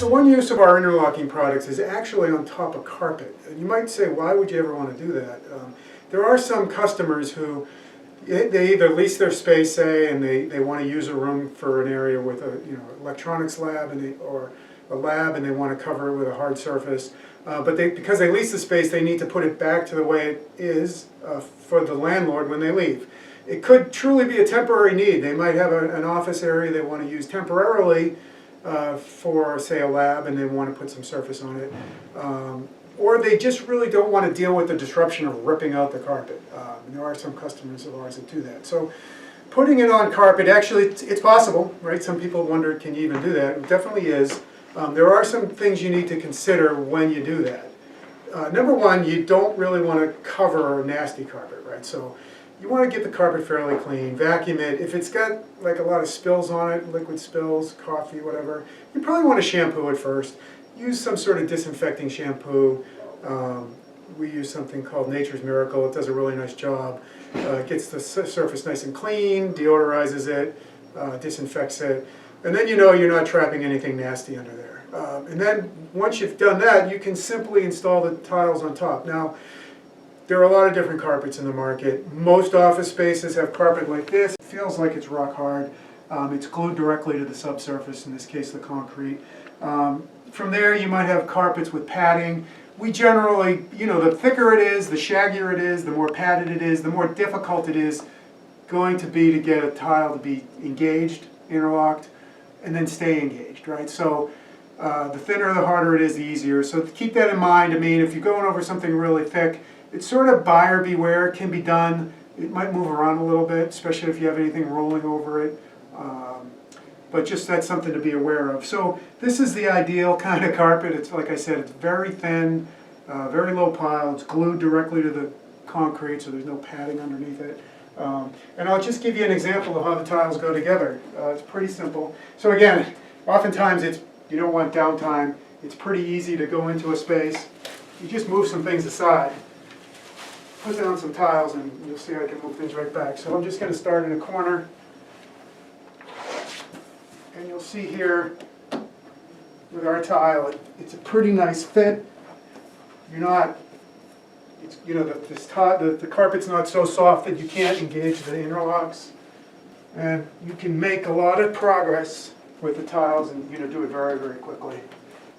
So one use of our interlocking products is actually on top of carpet. And you might say, why would you ever want to do that? There are some customers who, they either lease their space, say, and they want to use a room for an area with a electronics lab or a lab, and they want to cover it with a hard surface. But because they lease the space, they need to put it back to the way it is for the landlord when they leave. It could truly be a temporary need. They might have an office area they want to use temporarily for, say, a lab, and they want to put some surface on it. Or they just really don't want to deal with the disruption of ripping out the carpet. There are some customers of ours that do that. So putting it on carpet, actually, it's possible, right? Some people wonder, can you even do that? It definitely is. There are some things you need to consider when you do that. Number one, you don't really want to cover nasty carpet, right? So you want to get the carpet fairly clean, vacuum it. If it's got like a lot of spills on it, liquid spills, coffee, whatever, you probably want to shampoo it first. Use some sort of disinfecting shampoo. We use something called Nature's Miracle. It does a really nice job. It gets the surface nice and clean, deodorizes it, disinfects it, and then you know you're not trapping anything nasty under there. And then once you've done that, you can simply install the tiles on top. Now, there are a lot of different carpets in the market. Most office spaces have carpet like this. It feels like it's rock hard. It's glued directly to the subsurface, in this case the concrete. From there you might have carpets with padding. We generally, the thicker it is, the shaggier it is, the more padded it is, the more difficult it is going to be to get a tile to be engaged, interlocked, and then stay engaged, right? So the thinner, the harder it is, the easier. So keep that in mind. I mean, if you're going over something really thick, it's sort of buyer beware. It can be done. It might move around a little bit, especially if you have anything rolling over it. But just that's something to be aware of. So this is the ideal kind of carpet. It's like I said, it's very thin, very low pile. It's glued directly to the concrete, so there's no padding underneath it. And I'll just give you an example of how the tiles go together. It's pretty simple. So again, oftentimes you don't want downtime. It's pretty easy to go into a space. You just move some things aside, put down some tiles, and you'll see I can move things right back. So I'm just going to start in a corner. And you'll see here with our tile, it's a pretty nice fit. You're not, the carpet's not so soft that you can't engage the interlocks. And you can make a lot of progress with the tiles and do it very, very quickly.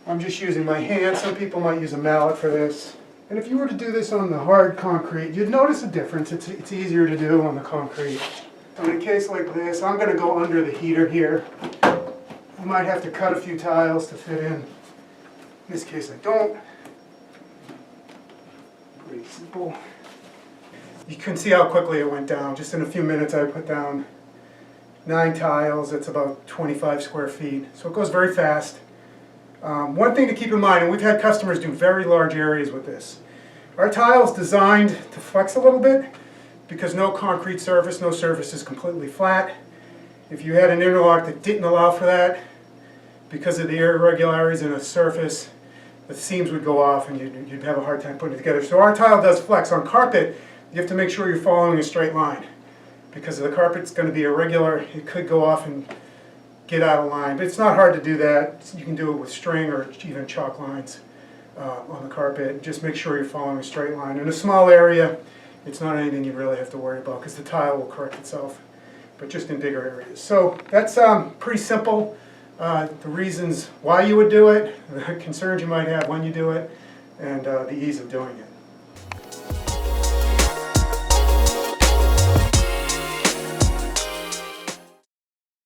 I'm just using my hand. Some people might use a mallet for this. And if you were to do this on the hard concrete, you'd notice a difference. It's easier to do on the concrete. So in a case like this, I'm going to go under the heater here. You might have to cut a few tiles to fit in. In this case, I don't. Pretty simple. You can see how quickly it went down. Just in a few minutes, I put down 9 tiles. It's about 25 square feet. So it goes very fast. One thing to keep in mind, and we've had customers do very large areas with this. Our tile is designed to flex a little bit because no concrete surface, no surface is completely flat. If you had an interlock that didn't allow for that, because of the irregularities in a surface, the seams would go off and you'd have a hard time putting it together. So our tile does flex. On carpet, you have to make sure you're following a straight line. Because the carpet's going to be irregular, it could go off and get out of line. But it's not hard to do that. You can do it with string or even chalk lines on the carpet. Just make sure you're following a straight line. In a small area, it's not anything you really have to worry about because the tile will correct itself. But just in bigger areas. So that's pretty simple. The reasons why you would do it, the concerns you might have when you do it, and the ease of doing it.